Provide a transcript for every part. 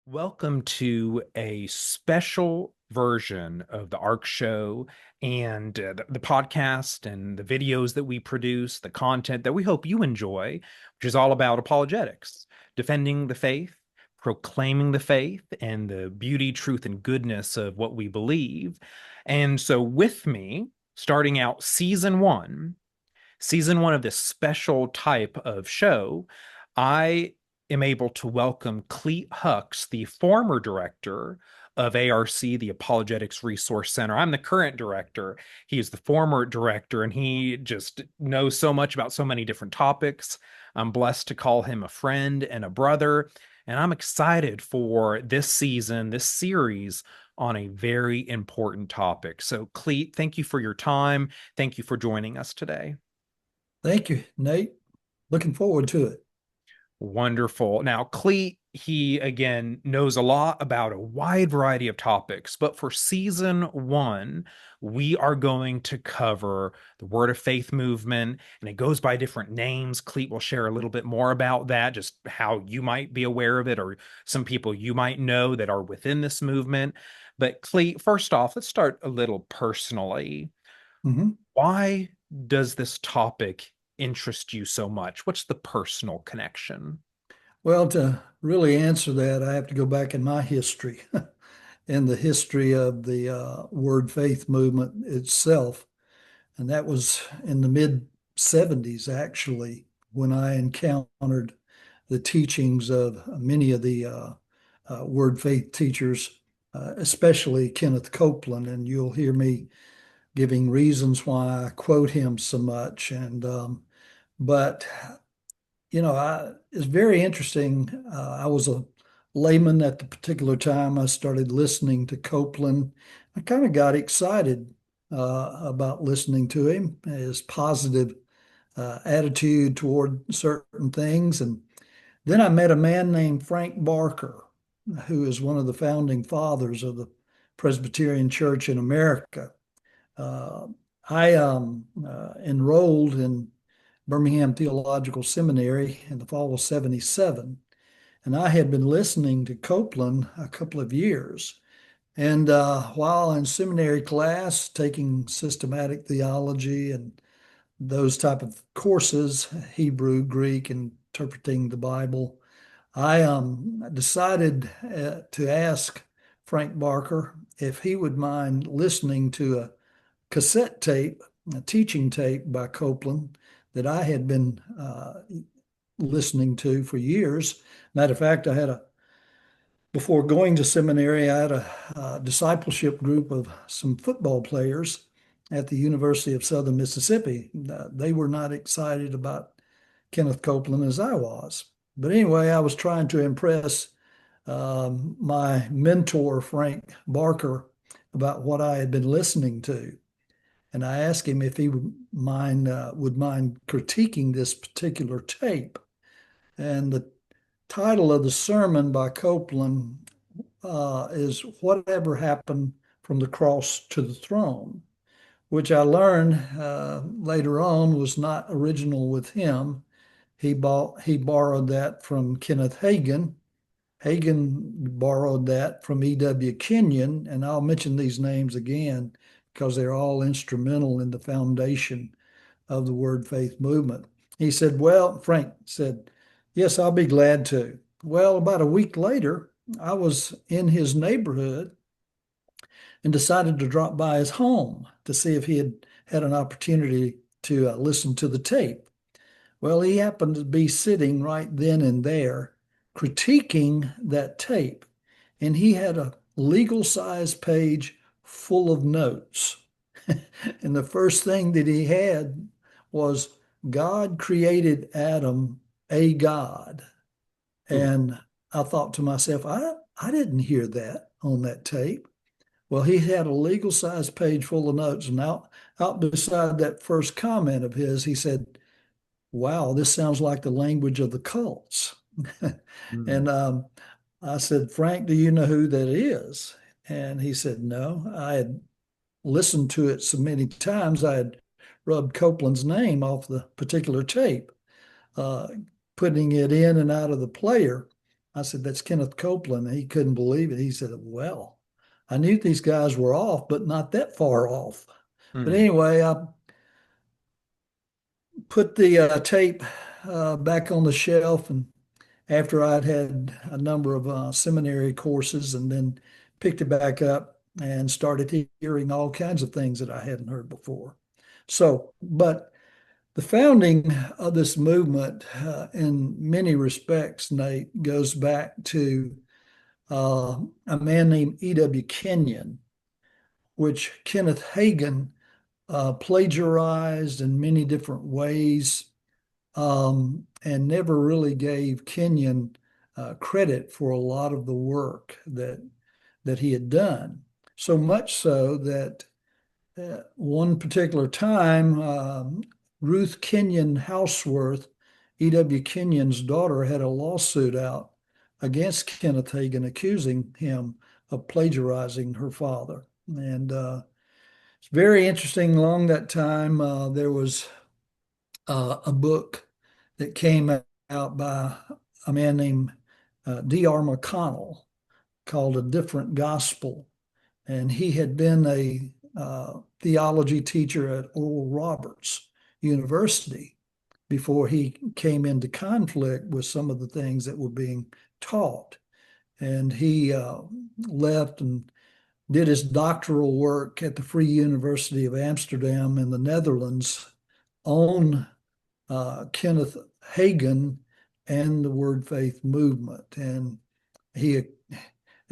Welcome to a special version of the ARC show and the podcast and the videos that we produce, the content that we hope you enjoy, which is all about apologetics, defending the faith, proclaiming the faith, and the beauty, truth, and goodness of what we believe. And so, with me, starting out season one of this special type of show, I am able to welcome Clete Hux, the former director of ARC, the Apologetics Resource Center. I'm the current director. He is the former director, and he just knows so much about so many different topics. I'm blessed to call him a friend and a brother, and I'm excited for this season, this series on a very important topic. So, Clete, thank you for your time. Thank you for joining us today. Thank you, Nate. Looking forward to it. Wonderful. Now, Cleet, he again knows a lot about a wide variety of topics, but for season one, we are going to cover the Word of Faith movement, and it goes by different names. Cleet will share a little bit more about that, just how you might be aware of it, or some people you might know that are within this movement. But Cleet, first off, let's start a little personally. Mhm. Why does this topic interest you so much? What's the personal connection? Well, to really answer that, I have to go back in my history and the history of the Word Faith movement itself. And that was in the mid 70s, actually, when I encountered the teachings of many of the Word Faith teachers, especially Kenneth Copeland. And you'll hear me giving reasons why I quote him so much. But it's very interesting. I was a layman at the particular time. I started listening to Copeland. I kind of got excited about listening to him, his positive attitude toward certain things. And then I met a man named Frank Barker, who is one of the founding fathers of the Presbyterian Church in America. Uh, I enrolled in Birmingham Theological Seminary in the fall of 77. And I had been listening to Copeland a couple of years. And while in seminary class, taking systematic theology and those type of courses, Hebrew, Greek, interpreting the Bible, I decided to ask Frank Barker if he would mind listening to a cassette tape, a teaching tape by Copeland that I had been listening to for years. Matter of fact, before going to seminary, I had a discipleship group of some football players at the University of Southern Mississippi. They were not excited about Kenneth Copeland as I was. But anyway, I was trying to impress my mentor, Frank Barker, about what I had been listening to. And I asked him if he would mind critiquing this particular tape. And the title of the sermon by Copeland is "Whatever Happened from the Cross to the Throne," which I learned later on was not original with him. He borrowed that from Kenneth Hagin. Hagin borrowed that from E.W. Kenyon, and I'll mention these names again because they're all instrumental in the foundation of the Word Faith movement. He said, well, Frank said, yes, I'll be glad to. Well, about a week later, I was in his neighborhood and decided to drop by his home to see if he had had an opportunity to listen to the tape. Well, he happened to be sitting right then and there critiquing that tape, and he had a legal size page full of notes. And the first thing that he had was God created Adam a God. Ooh. And I thought to myself, I didn't hear that on that tape. Well, he had a legal size page full of notes. And out beside that first comment of his, he said, wow, this sounds like the language of the cults. Mm. And I said, Frank, do you know who that is? And he said, no. I had listened to it so many times, I had rubbed Copeland's name off the particular tape, uh, putting it in and out of the player. I said, that's Kenneth Copeland. And he couldn't believe it. He said, well, I knew these guys were off, but not that far off. But Mm. anyway, I put the tape back on the shelf, and after I'd had a number of seminary courses, and then picked it back up and started hearing all kinds of things that I hadn't heard before. So, but the founding of this movement, in many respects, Nate, goes back to a man named E.W. Kenyon, which Kenneth Hagin plagiarized in many different ways, and never really gave Kenyon credit for a lot of the work that he had done. So much so that one particular time, Ruth Kenyon Houseworth, E.W. Kenyon's daughter, had a lawsuit out against Kenneth Hagin, accusing him of plagiarizing her father. And it's very interesting. Along that time, there was a book that came out by a man named D.R. McConnell called A Different Gospel. And he had been a theology teacher at Oral Roberts University before he came into conflict with some of the things that were being taught. And he left and did his doctoral work at the Free University of Amsterdam in the Netherlands on Kenneth Hagin and the Word Faith movement. He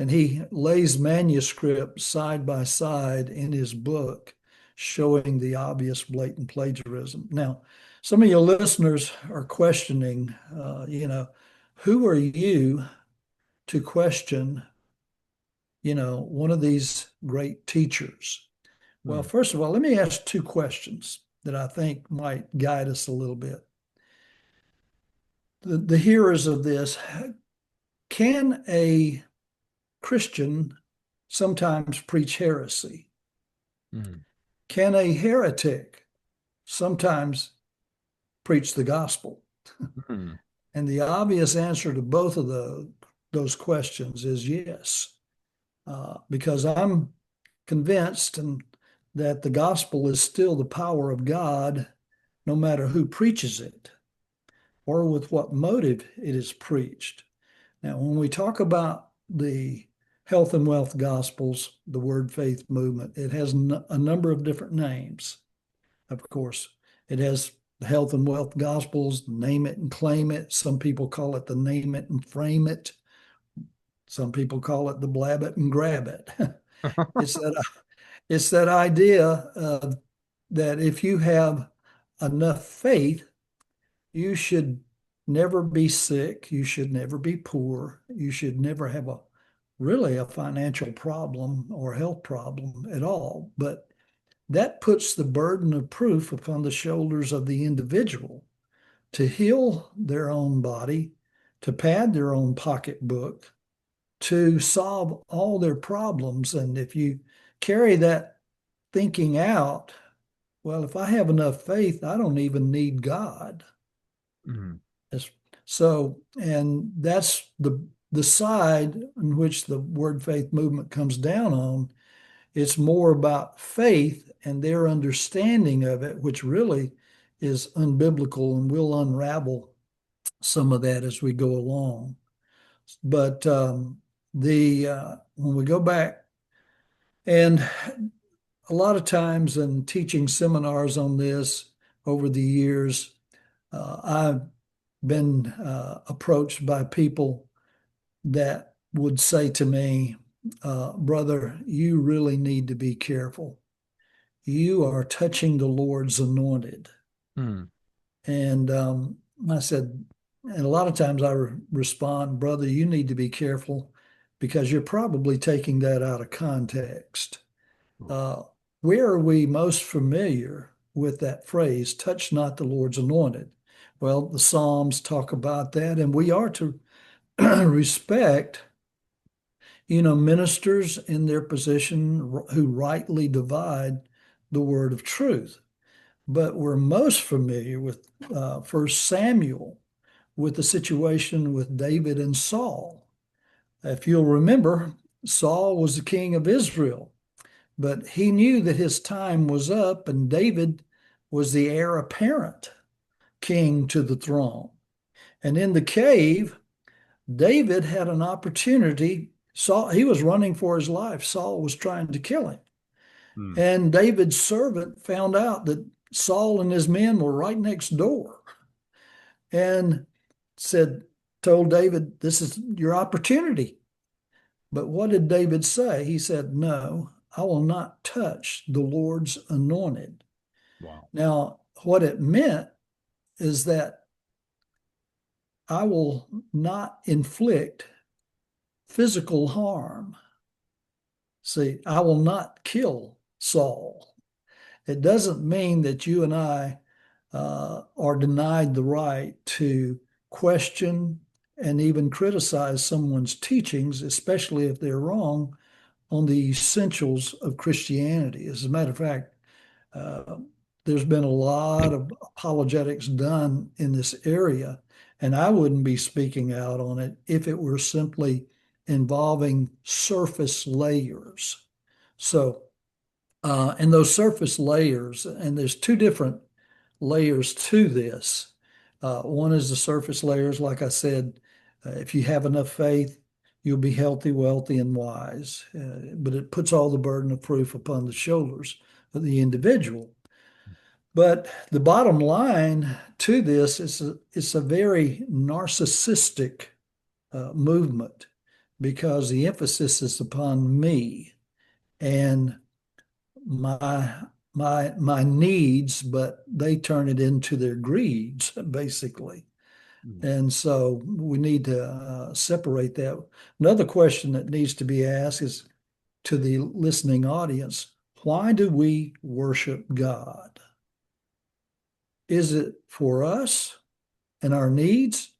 he lays manuscripts side by side in his book, showing the obvious blatant plagiarism. Now, some of your listeners are questioning, who are you to question, one of these great teachers? Well, Mm. first of all, let me ask two questions that I think might guide us a little bit. The hearers of this, can a Christian sometimes preach heresy? Mm. Can a heretic sometimes preach the gospel? Mm. And the obvious answer to both of those questions is yes, because I'm convinced that the gospel is still the power of God, no matter who preaches it or with what motive it is preached. Now, when we talk about the health and wealth gospels, the word faith movement, it has a number of different names. Of course, it has the health and wealth gospels, name it and claim it. Some people call it the name it and frame it. Some people call it the blab it and grab it. It's that it's that idea that if you have enough faith, you should never be sick. You should never be poor. You should never have really a financial problem or health problem at all. But that puts the burden of proof upon the shoulders of the individual to heal their own body, to pad their own pocketbook, to solve all their problems. And if you carry that thinking out, well, if I have enough faith, I don't even need God. Mm. So, and that's the side in which the word faith movement comes down on. It's more about faith and their understanding of it, which really is unbiblical, and we'll unravel some of that as we go along. But the when we go back, and a lot of times in teaching seminars on this over the years, I've been approached by people that would say to me, brother, you really need to be careful. You are touching the Lord's anointed. Mm. And I said, and a lot of times I respond, brother, you need to be careful because you're probably taking that out of context. Uh, where are we most familiar with that phrase, touch not the Lord's anointed? Well, the Psalms talk about that, and we are to respect, ministers in their position who rightly divide the word of truth. But we're most familiar with 1 Samuel, with the situation with David and Saul. If you'll remember, Saul was the king of Israel, but he knew that his time was up, and David was the heir apparent king to the throne. And in the cave, David had an opportunity. Saul, he was running for his life. Saul was trying to kill him. Mm. And David's servant found out that Saul and his men were right next door and said, told David, this is your opportunity. But what did David say? He said, no, I will not touch the Lord's anointed. Wow. Now, what it meant is that I will not inflict physical harm. See, I will not kill Saul. It doesn't mean that you and I are denied the right to question and even criticize someone's teachings, especially if they're wrong on the essentials of Christianity. As a matter of fact, uh, there's been a lot of apologetics done in this area, and I wouldn't be speaking out on it if it were simply involving surface layers. So, and those surface layers, and there's two different layers to this. One is the surface layers, like I said, if you have enough faith, you'll be healthy, wealthy, and wise. But it puts all the burden of proof upon the shoulders of the individual. But the bottom line to this is it's a very narcissistic movement because the emphasis is upon me and my needs, but they turn it into their greeds, basically. Mm. And so we need to separate that. Another question that needs to be asked is to the listening audience, why do we worship God? Is it for us and our needs,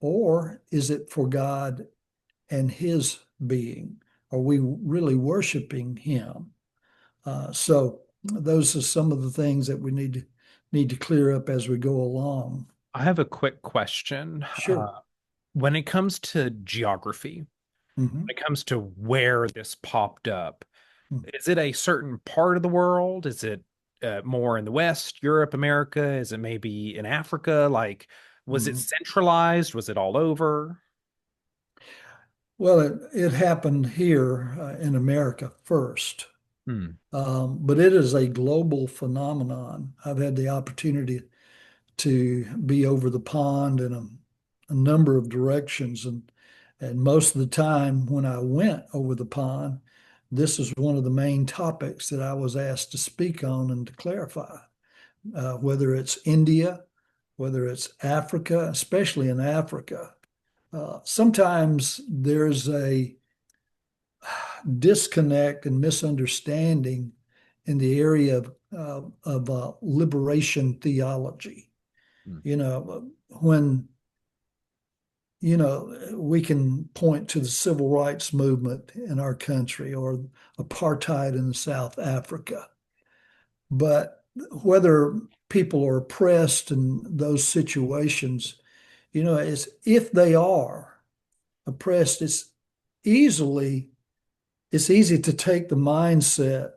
or is it for God and His being? Are we really worshiping Him? So those are some of the things that we need to clear up as we go along. I have a quick question. Sure. When it comes to geography, Mhm. when it comes to where this popped up, Mm. is it a certain part of the world? Is it more in the West, Europe, America? Is it maybe in Africa? Like, was it Mhm. centralized? Was it all over? Well, it happened here in America first, Hmm. but it is a global phenomenon. I've had the opportunity to be over the pond in a number of directions, and most of the time when I went over the pond, this is one of the main topics that I was asked to speak on and to clarify. Whether it's India, whether it's Africa, especially in Africa. Sometimes there's a disconnect and misunderstanding in the area of liberation theology. Hmm. You know, when we can point to the civil rights movement in our country or apartheid in South Africa. But whether people are oppressed in those situations, is if they are oppressed, easily it's easy to take the mindset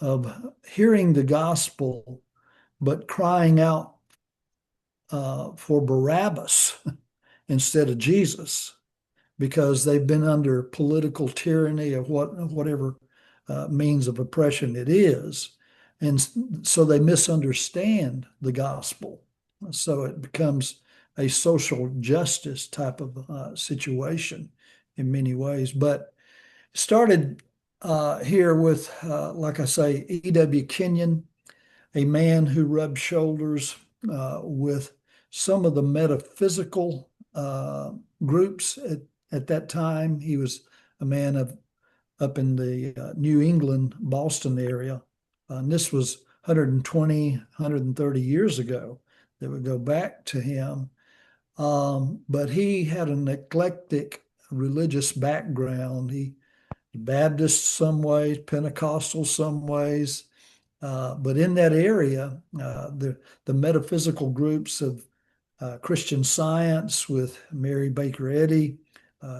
of hearing the gospel but crying out for Barabbas instead of Jesus because they've been under political tyranny or whatever means of oppression it is. And so they misunderstand the gospel. So it becomes a social justice type of situation in many ways. But it started here with, like I say, E.W. Kenyon, a man who rubbed shoulders with some of the metaphysical groups at that time. He was a man of up in the New England, Boston area. And this was 120, 130 years ago that would go back to him. But he had an eclectic religious background. He Baptist some ways, Pentecostal some ways, but in that area, the metaphysical groups of Christian Science with Mary Baker Eddy,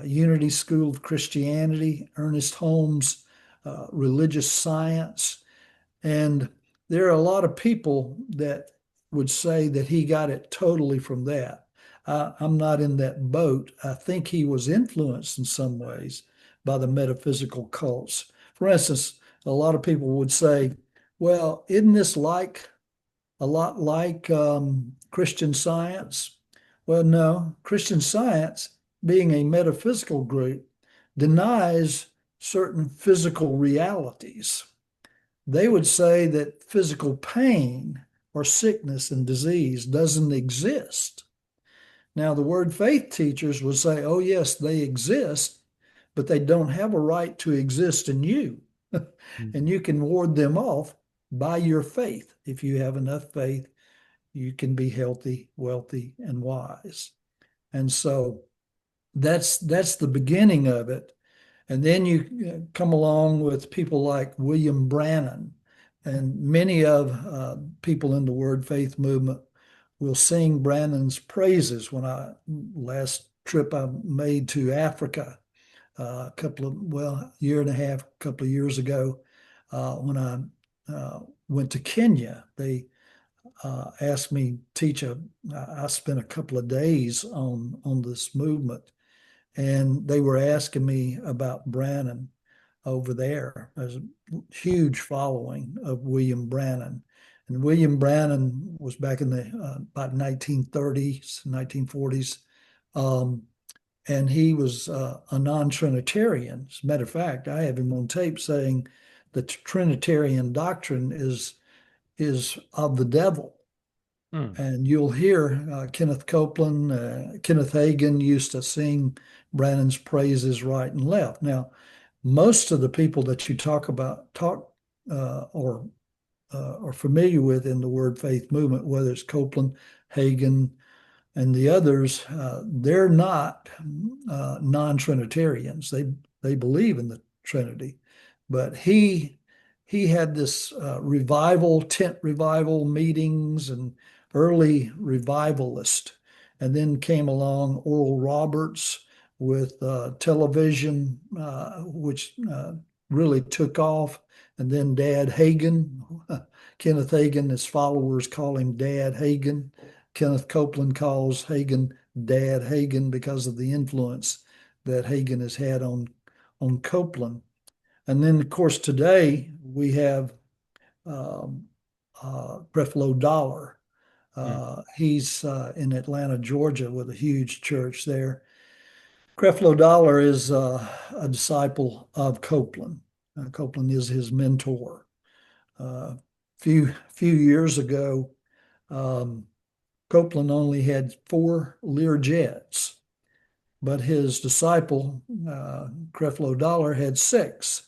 Unity School of Christianity, Ernest Holmes, Religious Science. And there are a lot of people that would say that he got it totally from that. I'm not in that boat. I think he was influenced in some ways by the metaphysical cults. For instance, a lot of people would say, well, isn't this like a lot like Christian Science? Well, no, Christian Science, being a metaphysical group, denies certain physical realities. They would say that physical pain or sickness and disease doesn't exist. Now, the word faith teachers would say, oh, yes, they exist, but they don't have a right to exist in you. And you can ward them off by your faith. If you have enough faith, you can be healthy, wealthy, and wise. And so that's the beginning of it. And then you come along with people like William Branham, and many of people in the Word Faith movement will sing Brannon's praises. When I last trip I made to Africa, a couple of year and a half, a couple of years ago, when I went to Kenya, they asked me teach a. I spent a couple of days on this movement, and they were asking me about Branham over there. There's a huge following of William Branham. And William Branham was back in the about 1930s, 1940s. And he was a non-Trinitarian. As a matter of fact, I have him on tape saying the Trinitarian doctrine is of the devil. Mm. And you'll hear Kenneth Copeland, Kenneth Hagin used to sing Brannon's praises right and left. Now, most of the people that you talk or are familiar with in the Word Faith movement, whether it's Copeland, Hagin, and the others, they're not non-Trinitarians. They believe in the Trinity, but he had this tent revival meetings and early revivalist, and then came along Oral Roberts with television, which really took off, and then Dad Hagin, Kenneth Hagin, his followers call him Dad Hagin. Kenneth Copeland calls Hagin Dad Hagin because of the influence that Hagin has had on Copeland. And then, of course, today we have um, Creflo Dollar. Mm. He's in Atlanta, Georgia, with a huge church there. Creflo Dollar is a disciple of Copeland. Copeland is his mentor. Few years ago, um, Copeland only had 4 Learjets, but his disciple, Creflo Dollar, had 6.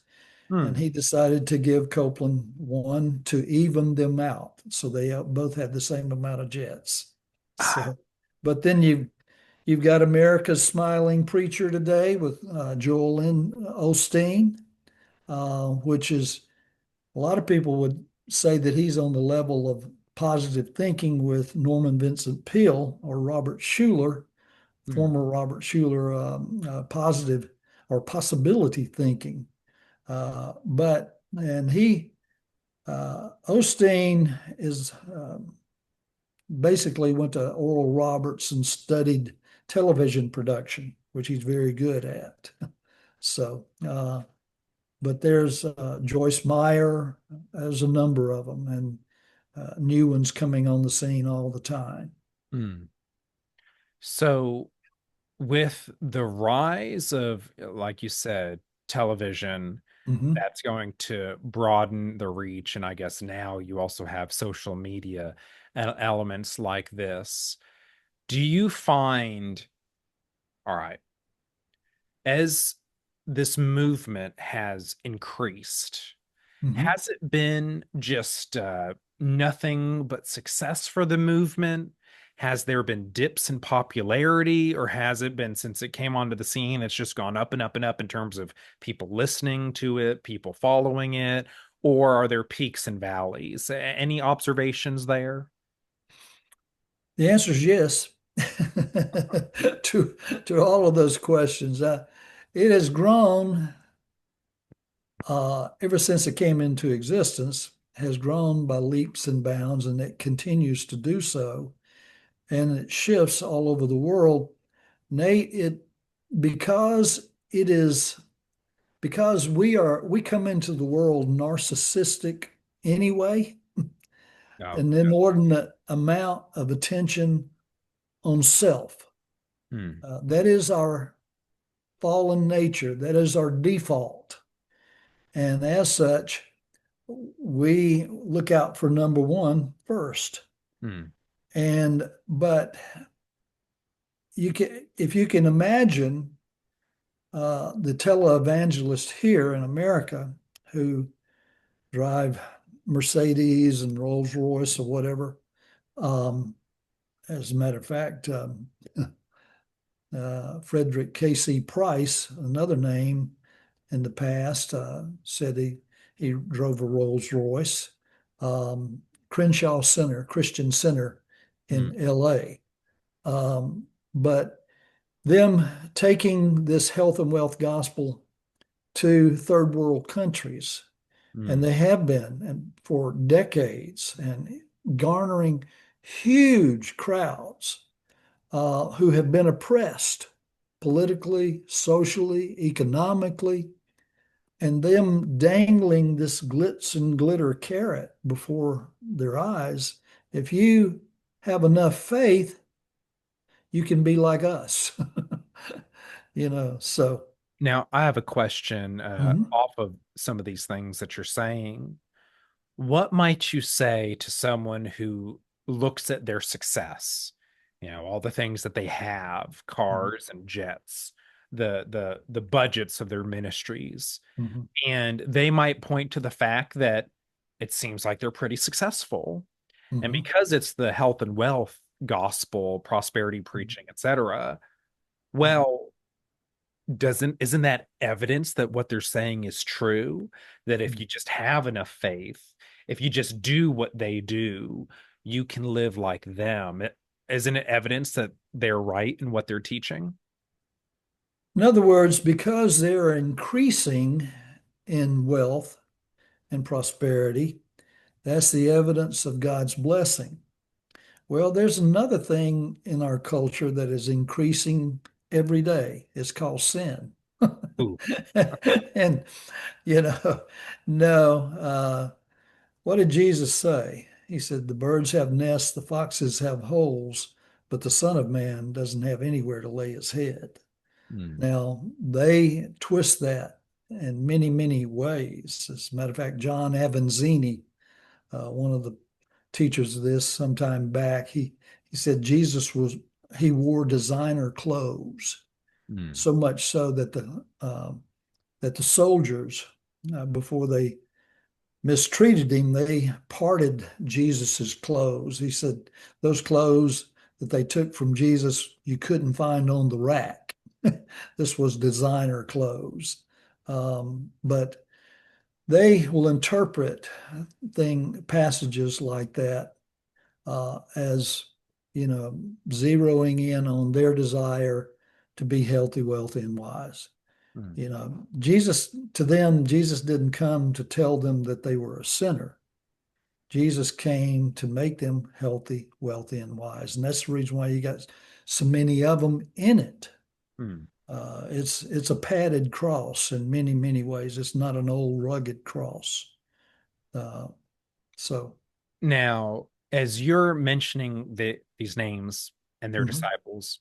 And Mm. he decided to give Copeland one to even them out. So they both had the same amount of jets. Ah. So, but then you've got America's smiling preacher today with Joel Osteen, which is a lot of people would say that he's on the level of positive thinking with Norman Vincent Peale or Robert Schuller, Mm. former Robert Schuller, positive or possibility thinking. But and he Osteen is basically went to Oral Roberts and studied television production, which he's very good at. So, but there's Joyce Meyer, there's a number of them, and new ones coming on the scene all the time. Mm. So, with the rise of, like you said, television, Mhm. that's going to broaden the reach. And I guess now you also have social media elements like this. Do you find, all right, as this movement has increased, Mhm. has it been just nothing but success for the movement? Has there been dips in popularity, or has it been, since it came onto the scene, it's just gone up and up and up in terms of people listening to it, people following it, or are there peaks and valleys? Any observations there? The answer is yes. to all of those questions. It has grown ever since it came into existence, has grown by leaps and bounds, and it continues to do so. And it shifts all over the world. Nate, it because it is because we come into the world narcissistic anyway, Oh, an inordinate amount of attention on self. hmm, That is our fallen nature. That is our default. And as such, we look out for number one first. hmm, And but you can, if you can imagine the televangelist here in America who drive Mercedes and Rolls Royce or whatever. As a matter of fact, Frederick K.C. Price, another name in the past, said he drove a Rolls Royce. Crenshaw Center, Christian Center hmm, in L.A. But them taking this health and wealth gospel to third world countries, and hmm, they have been and for decades, and garnering huge crowds who have been oppressed politically, socially, economically, and them dangling this glitz and glitter carrot before their eyes. If you have enough faith, you can be like us, so. Now, I have a question Mhm, off of some of these things that you're saying. What might you say to someone who looks at their success, all the things that they have, mhm, cars and jets, the budgets of their ministries, mhm, and they might point to the fact that it seems like they're pretty successful. And mhm, because it's the health and wealth gospel, prosperity mhm, preaching, etc., mhm. well, doesn't isn't that evidence that what they're saying is true? That if you just have enough faith, if you just do what they do, you can live like them. Isn't it evidence that they're right in what they're teaching? In other words, because they're increasing in wealth and prosperity, that's the evidence of God's blessing. Well, there's another thing in our culture that is increasing every day. It's called sin. Ooh. And, you know, no, what did Jesus say? He said, the birds have nests, the foxes have holes, but the Son of Man doesn't have anywhere to lay his head. Hmm. Now, they twist that in many, many ways. As a matter of fact, John Avanzini, one of the teachers of this sometime back, he said he wore designer clothes, Hmm. so much so that the soldiers, before they mistreated him, they parted Jesus's clothes. He said those clothes that they took from Jesus you couldn't find on the rack. This was designer clothes. But they will interpret passages like that as, zeroing in on their desire to be healthy, wealthy, and wise. Hmm. Jesus didn't come to tell them that they were a sinner. Jesus came to make them healthy, wealthy, and wise. And that's the reason why you got so many of them in it. Hmm. It's a padded cross in many, many ways. It's not an old rugged cross. Uh, so, Now, as you're mentioning these names and their mhm. disciples,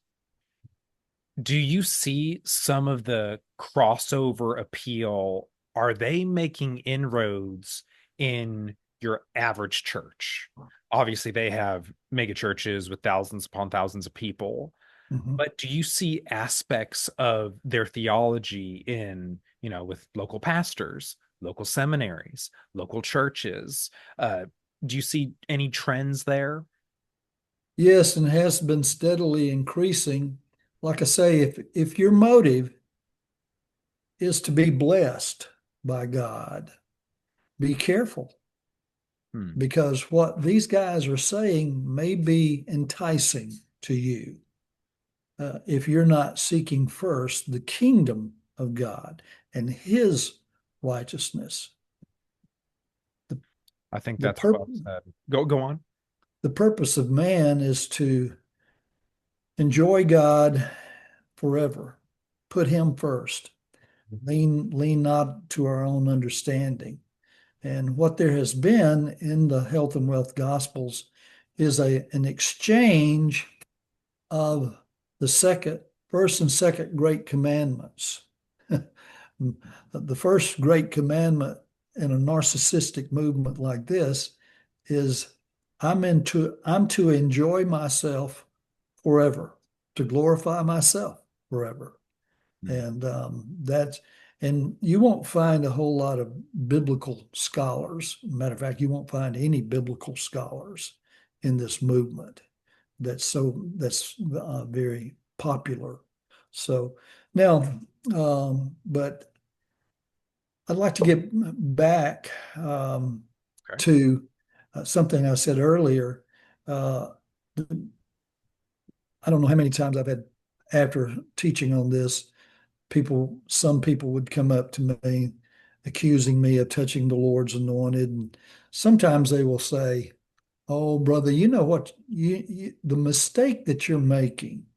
do you see some of the crossover appeal? Are they making inroads in your average church? Obviously, they have mega churches with thousands upon thousands of people, Mhm. but do you see aspects of their theology in, with local pastors, local seminaries, local churches? Do you see any trends there? Yes, and has been steadily increasing. Like I say, if your motive is to be blessed by God, be careful Hmm. because what these guys are saying may be enticing to you. if you're not seeking first the kingdom of God and his righteousness. The, I think the, that's pur- well said. Go on. the purpose of man is to enjoy God forever, put him first, lean not to our own understanding. And what there has been in the health and wealth gospels is an exchange of the first and second great commandments. The first great commandment in a narcissistic movement like this is I'm to enjoy myself forever, to glorify myself forever. Mm. And and you won't find a whole lot of biblical scholars. Matter of fact, you won't find any biblical scholars in this movement that's very popular. So now, but I'd like to get back Okay. to something I said earlier. Uh, I don't know how many times I've had, after teaching on this, some people would come up to me accusing me of touching the Lord's anointed. And sometimes they will say, "Oh, brother, you know what? The mistake that you're making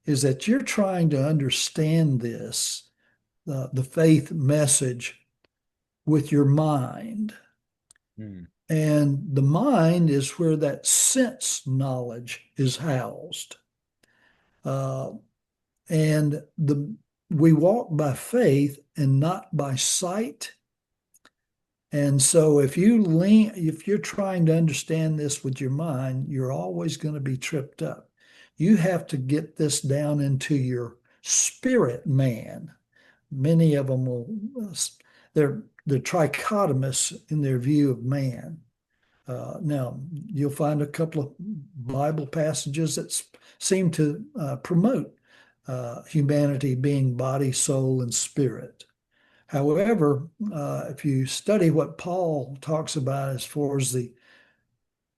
is that you're trying to understand this, the faith message, with your mind. Mm. And the mind is where that sense knowledge is housed. Uh, and we walk by faith and not by sight. And so if you're trying to understand this with your mind, you're always going to be tripped up. You have to get this down into your spirit man. Many of them they're trichotomous in their view of man. Now, you'll find a couple of Bible passages that seem to promote humanity being body, soul, and spirit. However, if you study what Paul talks about as far as the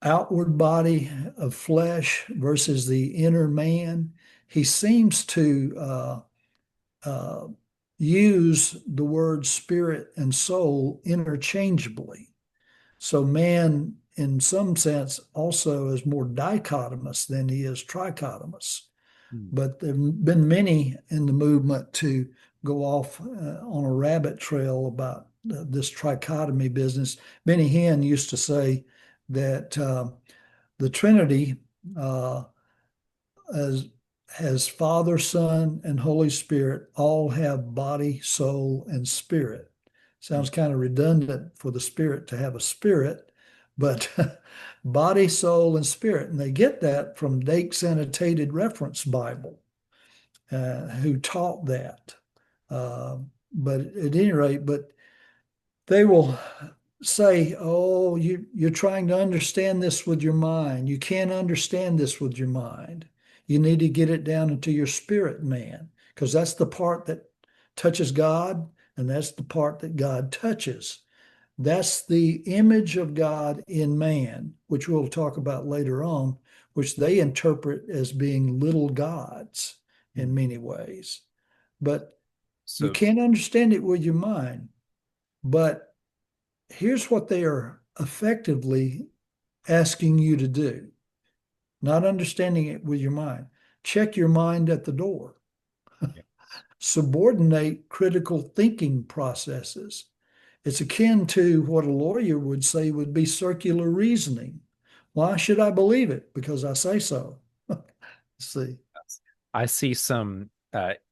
outward body of flesh versus the inner man, he seems to uh, use the words spirit and soul interchangeably. So man, in some sense, also is more dichotomous than he is trichotomous. Mm. But there have been many in the movement to go off on a rabbit trail about this trichotomy business. Benny Hinn used to say that the Trinity uh, as has Father, Son, and Holy Spirit all have body, soul, and spirit. Mm. Sounds kind of redundant for the spirit to have a spirit, but body, soul, and spirit. And they get that from Dake's Annotated Reference Bible, who taught that. Uh, but at any rate, but they will say, "Oh, you're trying to understand this with your mind. You can't understand this with your mind. You need to get it down into your spirit, man, because that's the part that touches God, and that's the part that God touches. That's the image of God in man, which we'll talk about later on, which they interpret as being little gods in Mm. many ways. But you So, can't understand it with your mind. But here's what they are effectively asking you to do, not understanding it with your mind. Check your mind at the door, yeah. subordinate critical thinking processes. It's akin to what a lawyer would say would be circular reasoning. Why should I believe it? Because I say so. See. I see some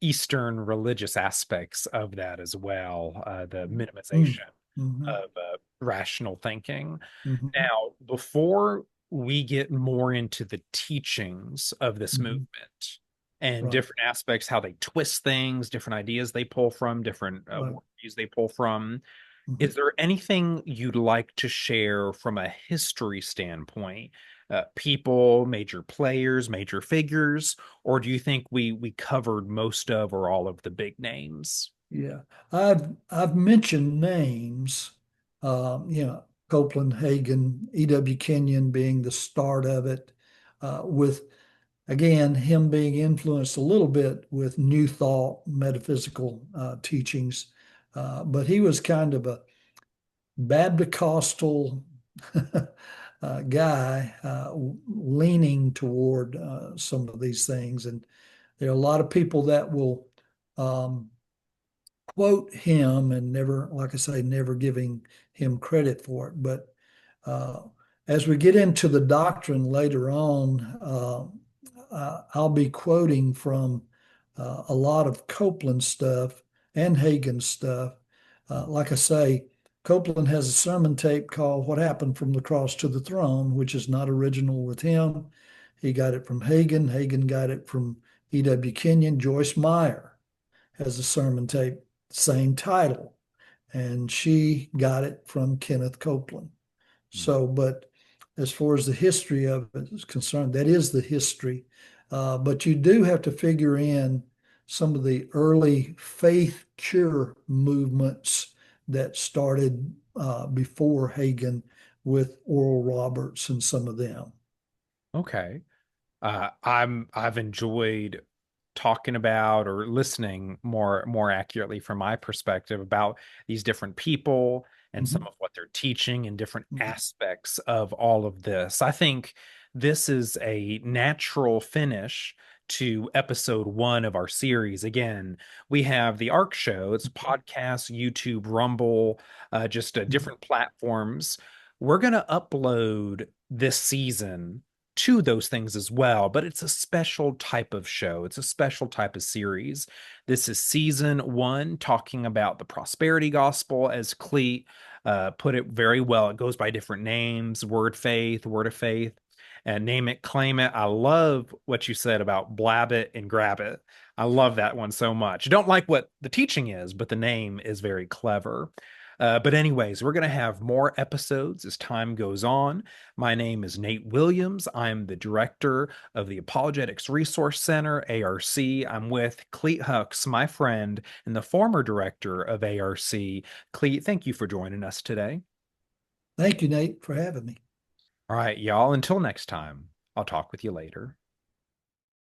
Eastern religious aspects of that as well, the Mm, minimization mhm, of rational thinking. mhm, Now, before we get more into the teachings of this mhm. movement and Right, different aspects, how they twist things, different ideas they pull from, different right. worldviews they pull from, Mhm. is there anything you'd like to share from a history standpoint? People, major players, major figures, or do you think we covered most of or all of the big names? Yeah, I've mentioned names, Copeland, Hagin, E.W. Kenyon being the start of it, with again, him being influenced a little bit with New Thought metaphysical teachings, but he was kind of a Baptist guy leaning toward some of these things. And there are a lot of people that will um, quote him and never, like I say, never giving him credit for it. But uh, as we get into the doctrine later on, I'll be quoting from a lot of Copeland stuff and Hagin stuff. Like I say, Copeland has a sermon tape called What Happened from the Cross to the Throne, which is not original with him. He got it from Hagin. Hagin got it from E.W. Kenyon. Joyce Meyer has a sermon tape, same title, and she got it from Kenneth Copeland. So, but as far as the history of it is concerned, that is the history. But you do have to figure in some of the early faith cure movements that started before Hagin with Oral Roberts and some of them. Okay. I've enjoyed talking about or listening more accurately from my perspective about these different people and some Mhm. of what they're teaching and different Mhm. aspects of all of this. I think this is a natural finish to episode one of our series. Again, we have the ARC show. It's podcast, YouTube, Rumble, just different platforms. We're going to upload this season to those things as well, but it's a special type of show. It's a special type of series. This is season one, talking about the prosperity gospel, as Clete put it very well. It goes by different names: word faith, word of faith, and name it, claim it. I love what you said about blab it and grab it. I love that one so much. I don't like what the teaching is, but the name is very clever. But anyways, we're going to have more episodes as time goes on. My name is Nate Williams. I'm the director of the Apologetics Resource Center, ARC. I'm with Clete Hux, my friend, and the former director of ARC. Clete, thank you for joining us today. Thank you, Nate, for having me. All right, y'all, until next time, I'll talk with you later.